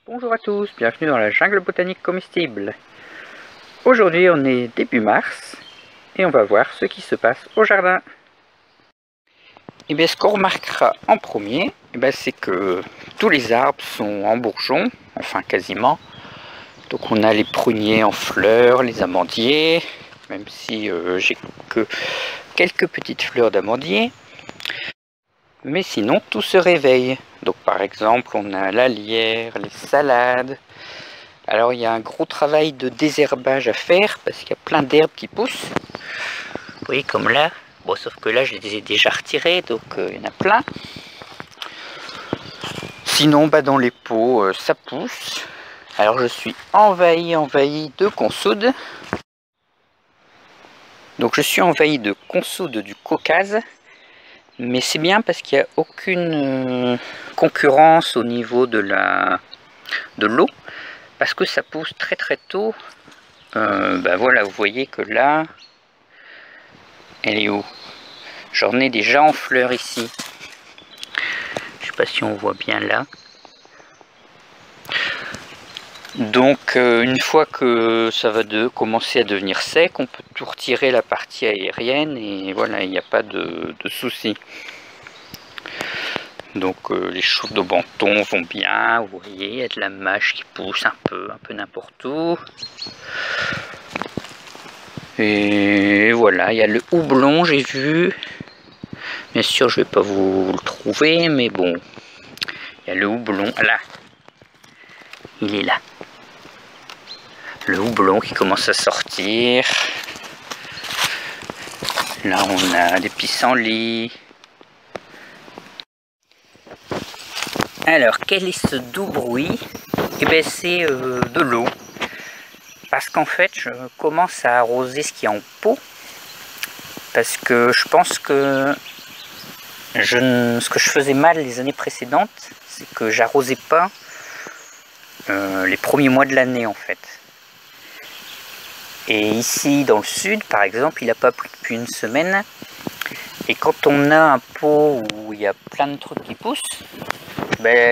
Bonjour à tous, bienvenue dans la jungle botanique comestible. Aujourd'hui on est début mars et on va voir ce qui se passe au jardin. Et bien ce qu'on remarquera en premier, c'est que tous les arbres sont en bourgeons, enfin quasiment. Donc on a les pruniers en fleurs, les amandiers, même si j'ai que quelques petites fleurs d'amandier. Mais sinon tout se réveille. Donc par exemple on a la lierre, les salades. Alors il y a un gros travail de désherbage à faire parce qu'il y a plein d'herbes qui poussent. Vous voyez comme là. Bon, sauf que là je les ai déjà retirées, donc il y en a plein. Sinon dans les pots ça pousse. Alors je suis envahi de consoude. Donc je suis envahi de consoude du Caucase. Mais c'est bien parce qu'il n'y a aucune concurrence au niveau de l'eau. Parce que ça pousse très très tôt. Voilà, vous voyez que là, elle est où? J'en ai déjà en fleurs ici. Je sais pas si on voit bien là. Donc une fois que ça va commencer à devenir sec, on peut tout retirer la partie aérienne et voilà, il n'y a pas de souci. Donc les choux de Banton vont bien, vous voyez, il y a de la mâche qui pousse un peu n'importe où. Et voilà, il y a le houblon, j'ai vu. Bien sûr, je vais pas vous le trouver, mais bon. Il y a le houblon, là. Il est là. Le houblon qui commence à sortir. Là, on a des pissenlits. Alors, quel est ce doux bruit? C'est de l'eau. Parce qu'en fait, je commence à arroser ce qui est en pot. Parce que je pense que ce que je faisais mal les années précédentes, c'est que j'arrosais pas les premiers mois de l'année en fait. Et ici dans le sud par exemple, il n'a pas plu depuis une semaine. Et quand on a un pot où il y a plein de trucs qui poussent,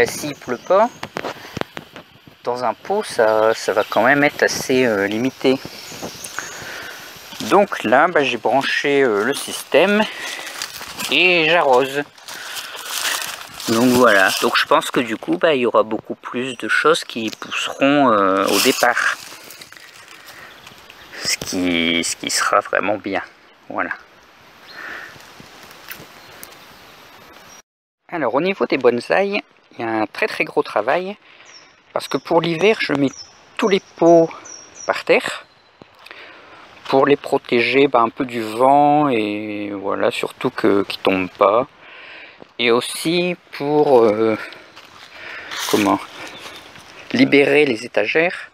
s'il pleut pas, dans un pot ça va quand même être assez limité. Donc là j'ai branché le système et j'arrose. Donc voilà, donc je pense que du coup il y aura beaucoup plus de choses qui pousseront au départ. Ce qui sera vraiment bien. Voilà. Alors au niveau des bonsaïs, il y a un très très gros travail. Parce que pour l'hiver, je mets tous les pots par terre. Pour les protéger un peu du vent et voilà, surtout qu'ils ne tombent pas. Et aussi pour libérer les étagères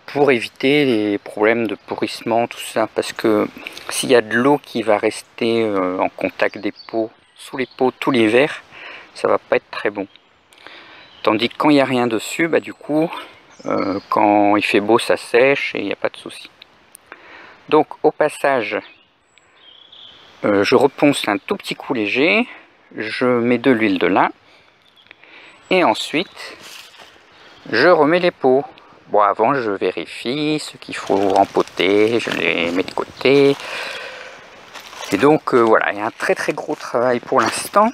pour éviter les problèmes de pourrissement, tout ça. Parce que s'il y a de l'eau qui va rester en contact des pots, sous les pots tout l'hiver, ça va pas être très bon. Tandis que quand il n'y a rien dessus, du coup, quand il fait beau, ça sèche et il n'y a pas de souci. Donc au passage, je reponce un tout petit coup léger, je mets de l'huile de lin et ensuite je remets les pots. Bon, avant je vérifie ce qu'il faut rempoter, je les mets de côté. Et donc voilà, il y a un très très gros travail pour l'instant.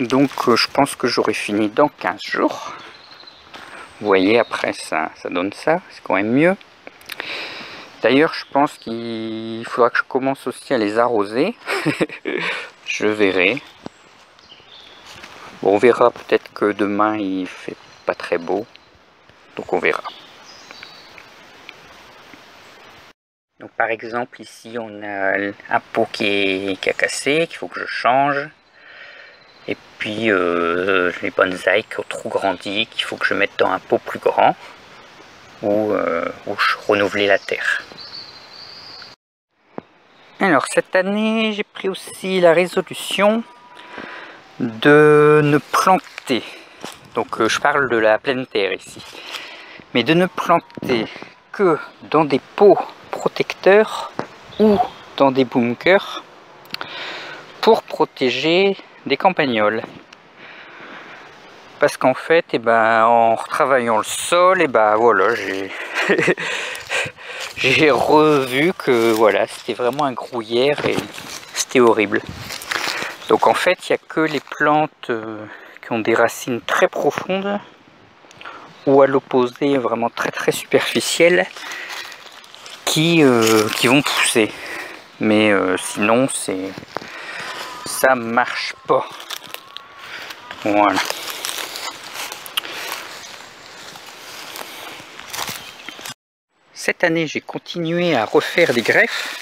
Donc je pense que j'aurai fini dans 15 jours. Vous voyez, après ça donne ça, c'est quand même mieux. D'ailleurs, je pense qu'il faudra que je commence aussi à les arroser. Je verrai. Bon, on verra, peut-être que demain il fait pas très beau. Donc on verra. Donc par exemple ici on a un pot qui a cassé, qu'il faut que je change. Et puis les bonsaïs qui ont trop grandi, qu'il faut que je mette dans un pot plus grand. Ou je renouveler la terre. Alors cette année j'ai pris aussi la résolution de ne planter, donc je parle de la pleine terre ici, mais de ne planter que dans des pots protecteurs ou dans des bunkers pour protéger des campagnols. parce qu'en fait, en retravaillant le sol, voilà, j'ai revu que voilà, c'était vraiment un gruyère et c'était horrible. Donc en fait, il n'y a que les plantes qui ont des racines très profondes ou à l'opposé vraiment très superficielles qui vont pousser. Mais sinon, ça marche pas. Voilà. Cette année, j'ai continué à refaire des greffes.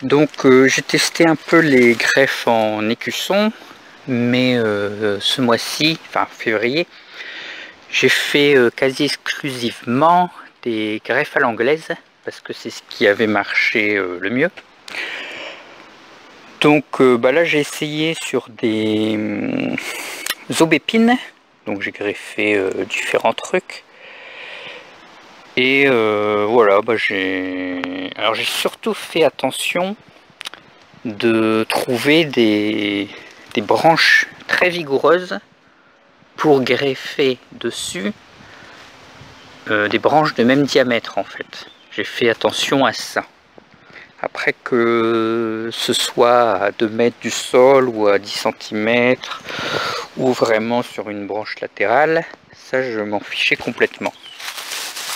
Donc j'ai testé un peu les greffes en écusson, mais ce mois-ci, enfin février, j'ai fait quasi exclusivement des greffes à l'anglaise, parce que c'est ce qui avait marché le mieux. Donc là j'ai essayé sur des aubépines, donc j'ai greffé différents trucs. Et voilà, j'ai surtout fait attention de trouver des branches très vigoureuses pour greffer dessus des branches de même diamètre en fait. J'ai fait attention à ça. Après que ce soit à 2 mètres du sol ou à 10 cm ou vraiment sur une branche latérale, ça je m'en fichais complètement.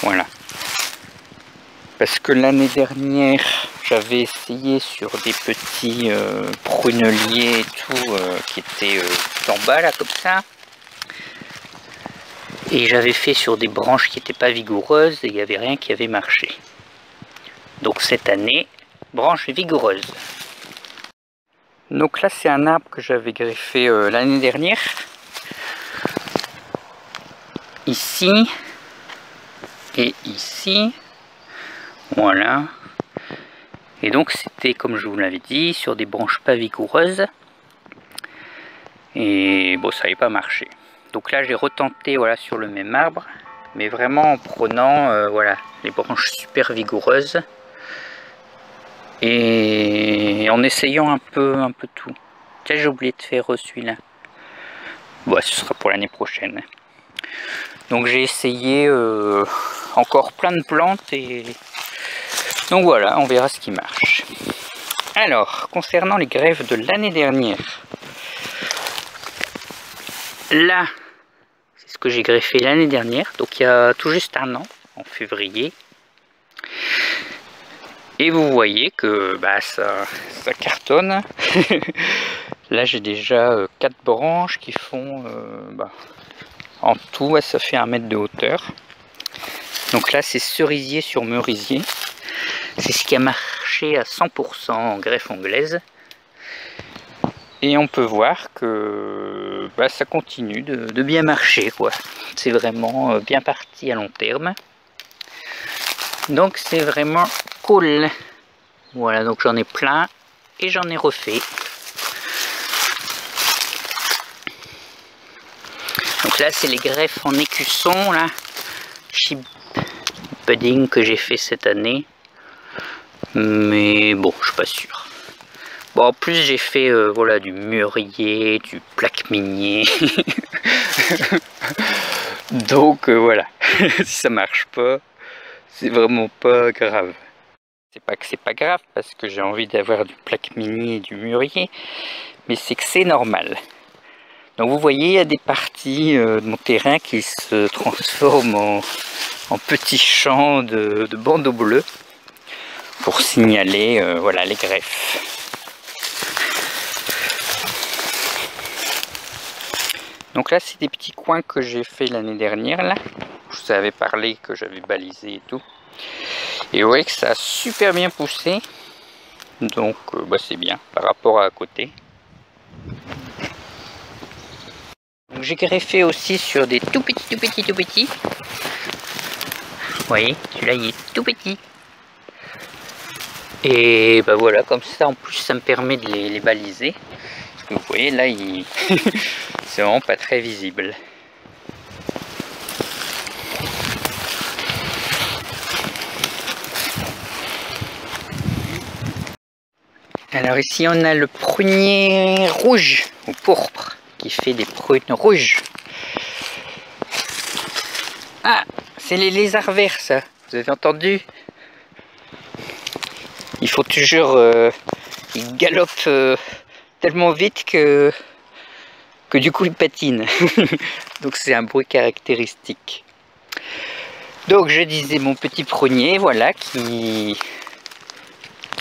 Voilà. Parce que l'année dernière, j'avais essayé sur des petits pruneliers et tout, qui étaient en bas là comme ça. Et j'avais fait sur des branches qui n'étaient pas vigoureuses et il n'y avait rien qui avait marché. Donc cette année, branche vigoureuse. Donc là c'est un arbre que j'avais greffé l'année dernière. Ici et ici. Voilà. Et donc c'était, comme je vous l'avais dit, sur des branches pas vigoureuses. Et bon, ça n'avait pas marché. Donc là j'ai retenté voilà, sur le même arbre, mais vraiment en prenant voilà, les branches super vigoureuses. Et en essayant un peu tout. Tiens, j'ai oublié de faire celui-là. Bon, ce sera pour l'année prochaine. Donc j'ai essayé encore plein de plantes et donc voilà, on verra ce qui marche. Alors, concernant les greffes de l'année dernière, là, c'est ce que j'ai greffé l'année dernière, donc il y a tout juste un an, en février. Et vous voyez que ça cartonne. Là j'ai déjà 4 branches qui font en tout ça fait 1 mètre de hauteur. Donc là c'est cerisier sur merisier. C'est ce qui a marché à 100% en greffe anglaise. Et on peut voir que ça continue de bien marcher quoi. C'est vraiment bien parti à long terme. Donc c'est vraiment cool. Voilà, donc j'en ai plein et j'en ai refait. Donc là c'est les greffes en écusson là, chip budding que j'ai fait cette année. Mais bon, je suis pas sûr. Bon, en plus j'ai fait voilà, du mûrier, du plaque minier. Donc voilà, si ça marche pas, c'est vraiment pas grave. C'est pas que c'est pas grave parce que j'ai envie d'avoir du plaque minier et du mûrier, mais c'est que c'est normal. Donc vous voyez, il y a des parties de mon terrain qui se transforment en petits champs de bandeaux bleus pour signaler voilà, les greffes. Donc là c'est des petits coins que j'ai fait l'année dernière là. Je vous avais parlé que j'avais balisé et tout. Et vous voyez que ça a super bien poussé. Donc c'est bien par rapport à côté. J'ai greffé aussi sur des tout petits. Vous voyez, celui-là il est tout petit. Et voilà, comme ça en plus ça me permet de les baliser. Parce que vous voyez là, c'est vraiment pas très visible. Alors ici on a le prunier rouge ou pourpre qui fait des prunes rouges. Ah, c'est les lézards verts, ça. Vous avez entendu? Il faut toujours... ils galopent tellement vite que du coup ils patinent. Donc c'est un bruit caractéristique. Donc je disais mon petit prunier, voilà, qui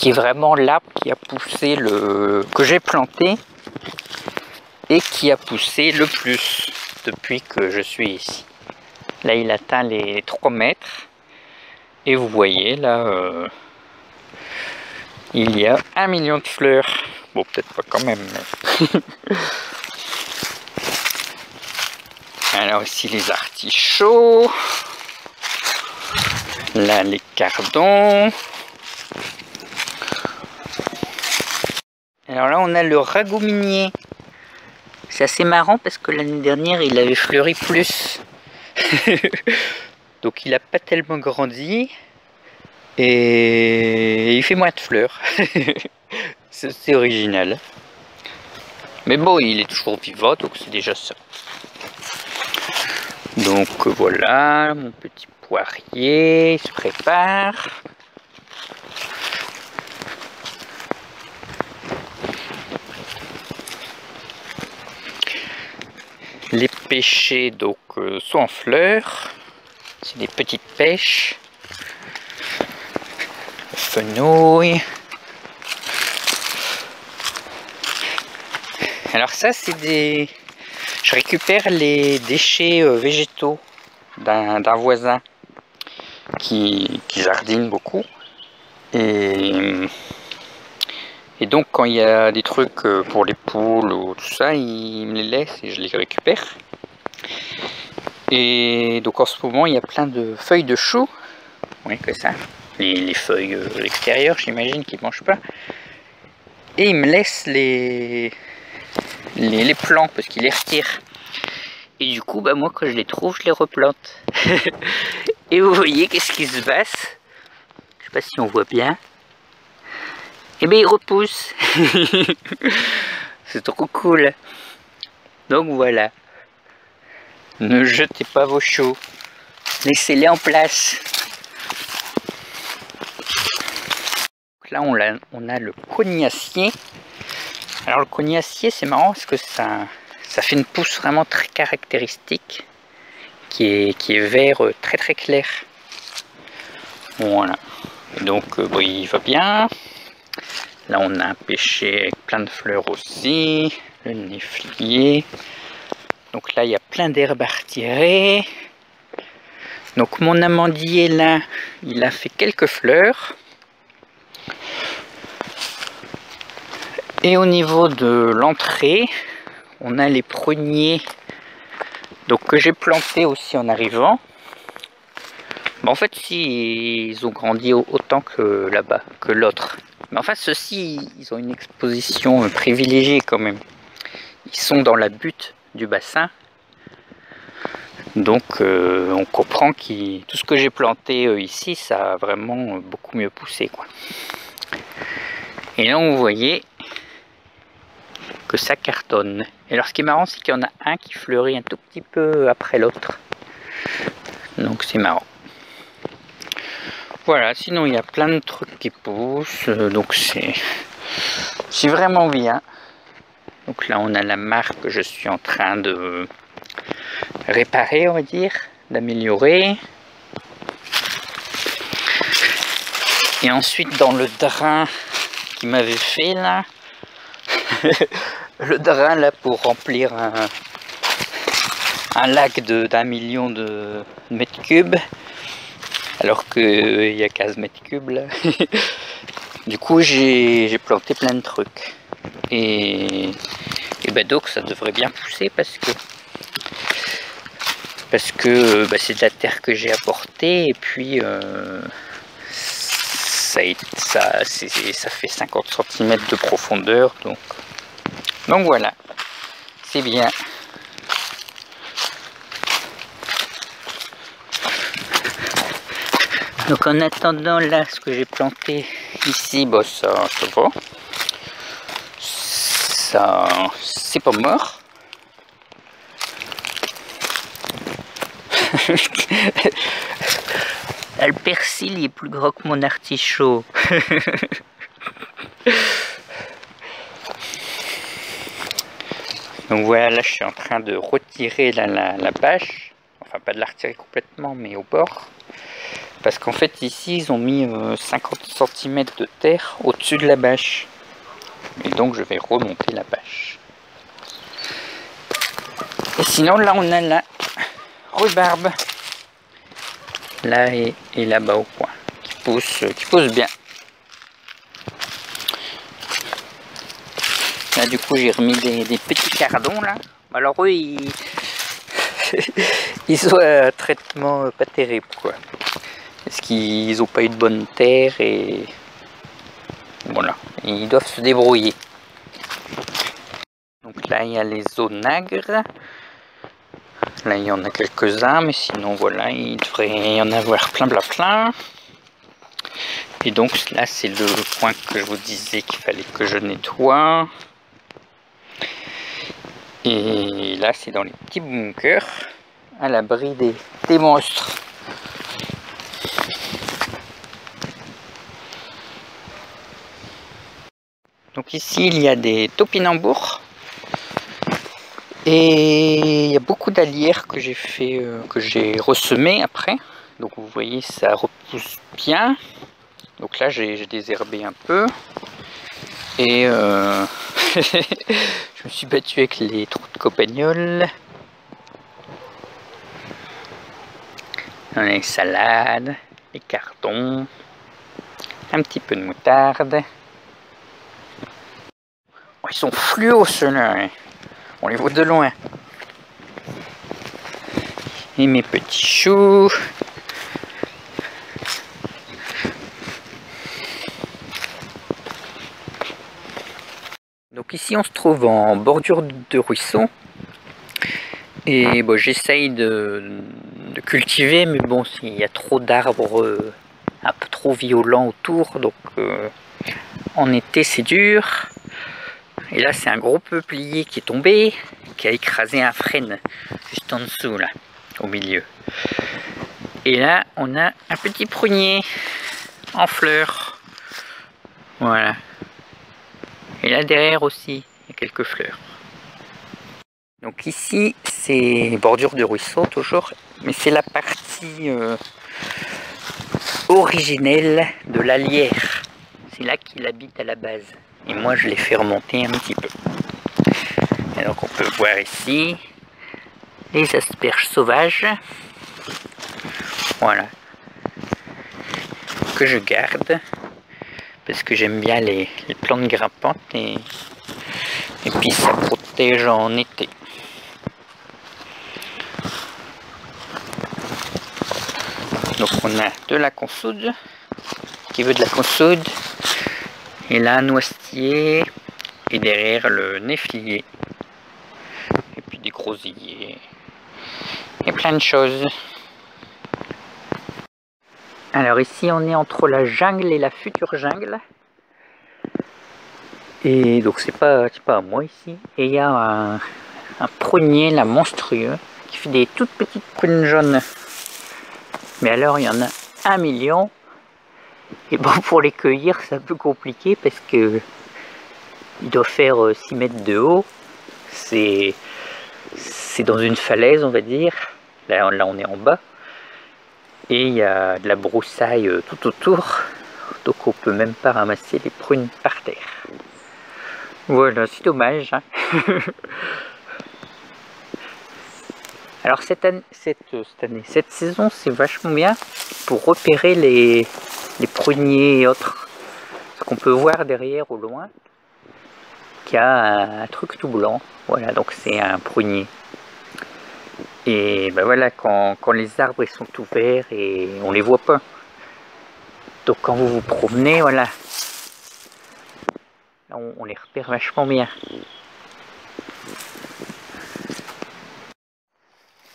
est vraiment l'arbre qui a poussé que j'ai planté et qui a poussé le plus depuis que je suis ici. Là il atteint les 3 mètres et vous voyez là il y a 1 million de fleurs. Bon, peut-être pas quand même. Mais... Alors ici les artichauts. Là les cardons. Alors là on a le ragouminier. C'est assez marrant parce que l'année dernière il avait fleuri plus. Donc il n'a pas tellement grandi. Et il fait moins de fleurs. C'est original. Mais bon, il est toujours vivant, donc c'est déjà ça. Donc voilà, mon petit poirier se prépare. Les pêchers donc sont en fleurs. C'est des petites pêches. Fenouil. Alors ça c'est des... Je récupère les déchets végétaux d'un voisin qui jardine beaucoup. Et donc quand il y a des trucs pour les poules ou tout ça, il me les laisse et je les récupère. Et donc en ce moment il y a plein de feuilles de chou. Oui, que ça. Les feuilles extérieures, j'imagine qu'ils ne mangent pas. Et il me laisse les plants parce qu'il les retire. Et du coup, bah, moi quand je les trouve, je les replante. Et vous voyez qu'est-ce qui se passe? Je sais pas si on voit bien. Et bien ils repoussent. C'est trop cool. Donc voilà. Ne jetez pas vos choux. Laissez-les en place. Là on a le cognacier. Alors le cognacier c'est marrant parce que ça fait une pousse vraiment très caractéristique qui est vert très très clair. Voilà. Et donc bon, il va bien. Là on a un pêcher avec plein de fleurs aussi. Le néflier. Donc là il y a plein d'herbes à retirer. Donc mon amandier là il a fait quelques fleurs. Et au niveau de l'entrée, on a les pruniers donc, que j'ai plantés aussi en arrivant. Bah, en fait, si ils ont grandi autant que là-bas, que l'autre. Mais enfin, ceux-ci, ils ont une exposition privilégiée quand même. Ils sont dans la butte du bassin. Donc, on comprend que tout ce que j'ai planté ici, ça a vraiment beaucoup mieux poussé, quoi. Et là, vous voyez que ça cartonne. Et alors ce qui est marrant c'est qu'il y en a un qui fleurit un tout petit peu après l'autre. Donc c'est marrant. Voilà, sinon il y a plein de trucs qui poussent. Donc c'est vraiment bien. Donc là on a la marque que je suis en train de réparer, on va dire, d'améliorer. Et ensuite dans le drain qu'il m'avait fait là, le drain là pour remplir un lac d'1 million de mètres cubes, alors qu'il y a 15 mètres cubes là. Du coup j'ai planté plein de trucs et ben donc ça devrait bien pousser parce que c'est de la terre que j'ai apportée et puis ça fait 50 cm de profondeur, donc voilà, c'est bien. Donc en attendant là, ce que j'ai planté ici, bah ça va. Ça, c'est pas mort. Le persil il est plus gros que mon artichaut. Donc voilà, là je suis en train de retirer la bâche. Enfin pas de la retirer complètement, mais au bord. Parce qu'en fait ici ils ont mis 50 cm de terre au-dessus de la bâche. Et donc je vais remonter la bâche. Et sinon là on a la rhubarbe. Là et là-bas au coin. Qui pousse bien. Là du coup j'ai remis des petits cardons là. Alors eux ils ont un traitement pas terrible quoi. Parce qu'ils n'ont pas eu de bonne terre et voilà, ils doivent se débrouiller. Donc là il y a les onagres. Là il y en a quelques-uns, mais sinon voilà, il devrait y en avoir plein. Et donc là c'est le coin que je vous disais qu'il fallait que je nettoie. Et là c'est dans les petits bunkers, à l'abri des monstres. Donc ici il y a des topinambours. Et il y a beaucoup d'alières que j'ai fait, que j'ai ressemé après. Donc vous voyez ça repousse bien. Donc là j'ai désherbé un peu. Et je me suis battu avec les trous de copagnole. Les salades, les cartons, un petit peu de moutarde. Oh, ils sont fluos ceux-là, hein. On les voit de loin. Et mes petits choux. Donc ici on se trouve en bordure de ruisseau. Et bon, j'essaye de cultiver, mais bon, s'il y a trop d'arbres un peu trop violents autour, donc en été c'est dur. Et là c'est un gros peuplier qui est tombé, qui a écrasé un frêne juste en dessous là, au milieu. Et là on a un petit prunier en fleurs. Voilà. Et là derrière aussi, il y a quelques fleurs. Donc ici c'est bordure de ruisseau toujours, mais c'est la partie originelle de l'Alière. C'est là qu'il habite à la base. Et moi je l'ai fait remonter un petit peu. Et donc on peut voir ici les asperges sauvages. Voilà. Que je garde. Parce que j'aime bien les plantes grimpantes et puis ça protège en été. Donc on a de la consoude, qui veut de la consoude, et là un noisetier, et derrière le néflier, et puis des groseilliers, et plein de choses. Alors ici on est entre la jungle et la future jungle. Et donc c'est pas à moi ici. Et il y a un prunier là monstrueux qui fait des toutes petites prunes jaunes. Mais alors il y en a 1 million. Et bon pour les cueillir c'est un peu compliqué parce que il doit faire 6 mètres de haut. C'est dans une falaise on va dire. Là on est en bas. Et il y a de la broussaille tout autour, donc on peut même pas ramasser les prunes par terre. Voilà, c'est dommage. Hein. Alors cette saison, c'est vachement bien pour repérer les pruniers et autres. Parce qu'on peut voir derrière au loin qu'il y a un truc tout blanc. Voilà, donc c'est un prunier. Et ben voilà, quand les arbres ils sont ouverts et on les voit pas. Donc quand vous vous promenez, voilà, là, on les repère vachement bien.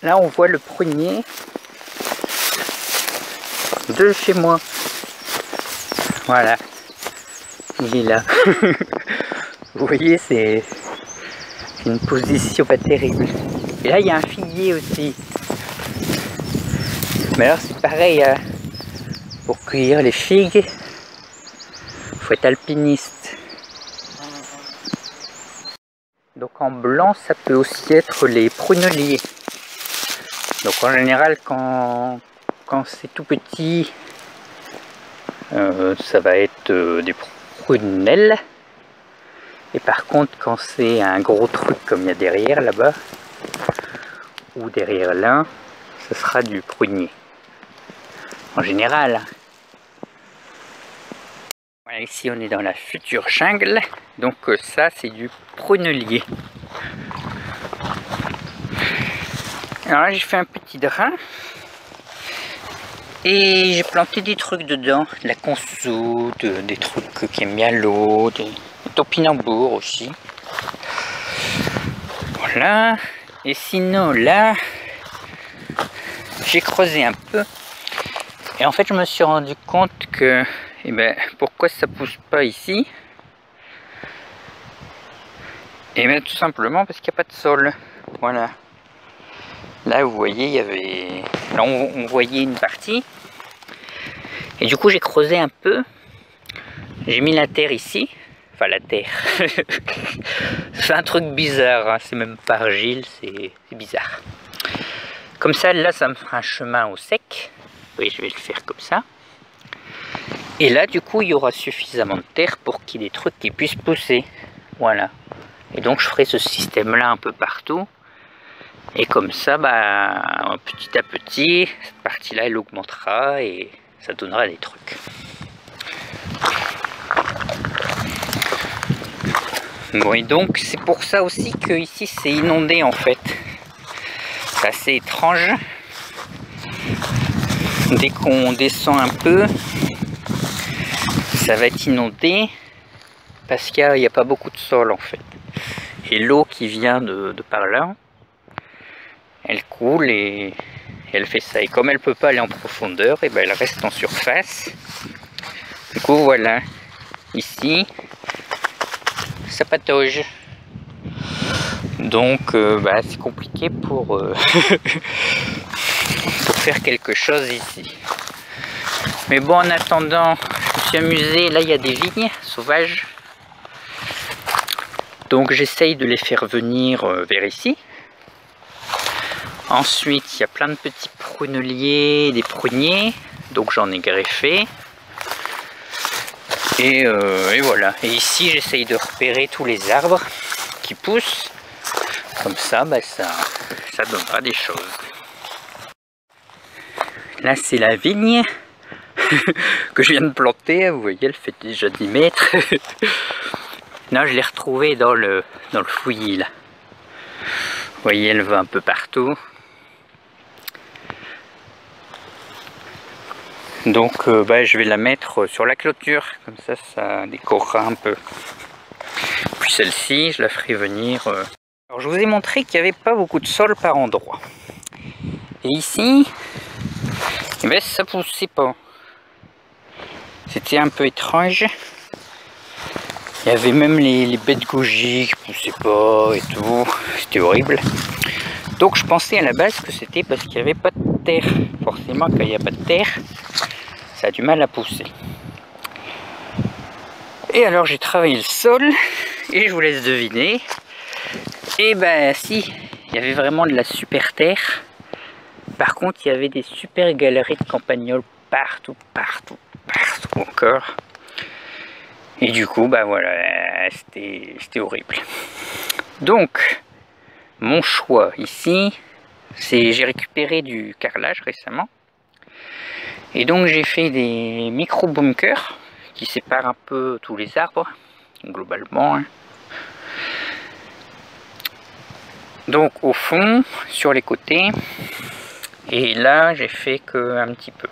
Là on voit le prunier de chez moi. Voilà, il est là. Vous voyez, c'est une position pas terrible. Et là il y a un figuier aussi. Mais alors c'est pareil, hein. Pour cueillir les figues, faut être alpiniste. Donc en blanc, ça peut aussi être les pruneliers. Donc en général, quand c'est tout petit, ça va être des prunelles. Et par contre, quand c'est un gros truc comme il y a derrière là-bas, ou derrière là, ce sera du prunier. En général. Voilà, ici on est dans la future jungle, donc ça c'est du prunelier. Alors là j'ai fait un petit drain et j'ai planté des trucs dedans, de la consoude, des trucs qui aiment bien l'eau, des topinambours aussi. Voilà, et sinon là j'ai creusé un peu et en fait je me suis rendu compte que eh ben, pourquoi ça pousse pas ici? Et bien tout simplement parce qu'il n'y a pas de sol. Voilà. Là vous voyez, il y avait. Là on voyait une partie. Et du coup j'ai creusé un peu. J'ai mis la terre ici. Enfin la terre. C'est un truc bizarre, hein. C'est même pas argile, c'est bizarre. Comme ça, là ça me fera un chemin au sec. Oui, je vais le faire comme ça. Et là, du coup, il y aura suffisamment de terre pour qu'il y ait des trucs qui puissent pousser. Voilà. Et donc, je ferai ce système-là un peu partout. Et comme ça, bah, petit à petit, cette partie-là, elle augmentera et ça donnera des trucs. Bon, et donc, c'est pour ça aussi que ici, c'est inondé, en fait. C'est assez étrange. Dès qu'on descend un peu, ça va être inondé parce qu'il n'y a pas beaucoup de sol en fait. Et l'eau qui vient de par là, elle coule et elle fait ça. Et comme elle peut pas aller en profondeur, et ben elle reste en surface. Du coup voilà, ici, ça patauge. Donc bah, c'est compliqué pour, pour faire quelque chose ici. Mais bon, en attendant, je me suis amusé. Là, il y a des vignes sauvages. Donc, j'essaye de les faire venir vers ici. Ensuite, il y a plein de petits pruneliers, des pruniers. Donc, j'en ai greffé. Et voilà. Et ici, j'essaye de repérer tous les arbres qui poussent. Comme ça, bah, ça donnera des choses. Là, c'est la vigne que je viens de planter, vous voyez, elle fait déjà 10 mètres. Là, je l'ai retrouvée dans le fouillis, là. Vous voyez, elle va un peu partout. Donc, bah, je vais la mettre sur la clôture, comme ça décorera un peu. Puis celle-ci, je la ferai venir... Alors, je vous ai montré qu'il n'y avait pas beaucoup de sol par endroit. Et ici, eh ben, ça poussait pas. C'était un peu étrange. Il y avait même les bêtes goji qui poussaient pas et tout. C'était horrible. Donc je pensais à la base que c'était parce qu'il n'y avait pas de terre. Forcément, quand il n'y a pas de terre, ça a du mal à pousser. Et alors j'ai travaillé le sol et je vous laisse deviner. Et ben si, il y avait vraiment de la super terre. Par contre, il y avait des super galeries de campagnols partout encore. Et du coup, bah voilà, c'était horrible. Donc, mon choix ici, c'est j'ai récupéré du carrelage récemment. Et donc j'ai fait des micro-bunkers qui séparent un peu tous les arbres, globalement. Hein. Donc au fond, sur les côtés, et là j'ai fait qu'un petit peu.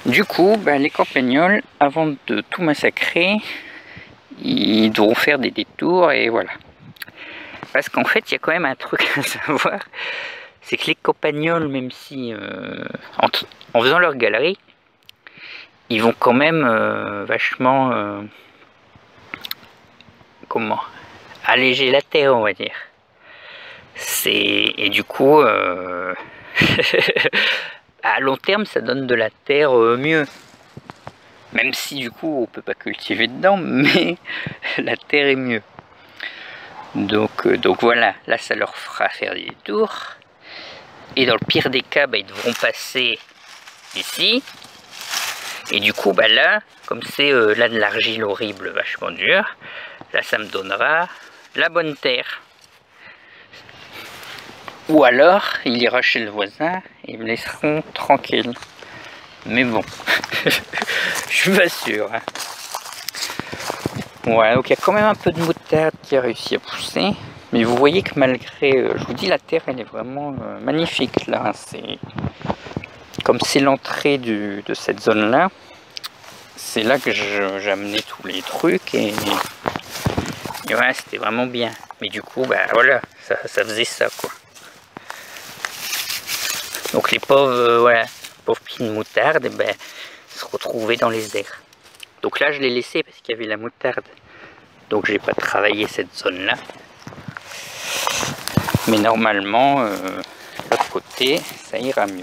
Du coup, bah, les campagnols, avant de tout massacrer, ils devront faire des détours et voilà. Parce qu'en fait, il y a quand même un truc à savoir, c'est que les campagnols, même si en faisant leur galerie, ils vont quand même vachement alléger la terre, on va dire. Et du coup, À long terme, ça donne de la terre mieux. Même si du coup, on peut pas cultiver dedans, mais la terre est mieux. Donc voilà, là, ça leur fera faire des tours. Et dans le pire des cas, bah, ils devront passer ici. Et du coup, bah là, comme c'est là de l'argile horrible, vachement dure, là, ça me donnera la bonne terre. Ou alors, il ira chez le voisin et ils me laisseront tranquille. Mais bon, je suis pas sûr. Hein. Ouais, donc il y a quand même un peu de moutarde qui a réussi à pousser. Mais vous voyez que malgré, je vous dis, la terre, elle est vraiment magnifique là. C'est comme c'est l'entrée de cette zone-là. C'est là que j'ai amené tous les trucs et ouais, c'était vraiment bien. Mais du coup, bah voilà, ça faisait ça quoi. Donc les pauvres, voilà, pauvres petits de moutarde, ben, se retrouvaient dans les airs. Donc là, je l'ai laissé parce qu'il y avait la moutarde. Donc j'ai pas travaillé cette zone-là. Mais normalement, l'autre côté, ça ira mieux.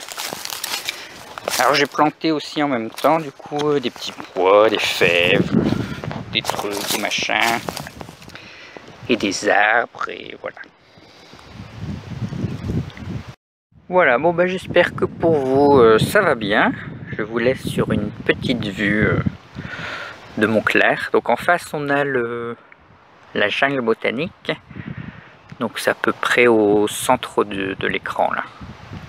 Alors j'ai planté aussi en même temps, du coup, des petits pois, des fèves, des trucs, des machins, et des arbres, et voilà. Voilà, bon ben j'espère que pour vous ça va bien. Je vous laisse sur une petite vue de Montclair. Donc en face on a la jungle botanique. Donc c'est à peu près au centre de l'écran là.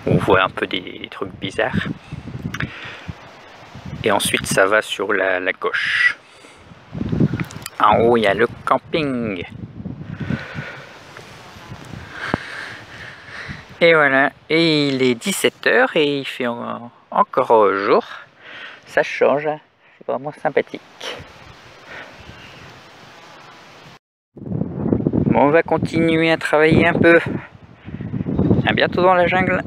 On voit un peu des trucs bizarres. Et ensuite ça va sur la gauche. En haut il y a le camping. Et voilà, et il est 17 h et il fait encore jour. Ça change, c'est vraiment sympathique. Bon, on va continuer à travailler un peu. À bientôt dans la jungle.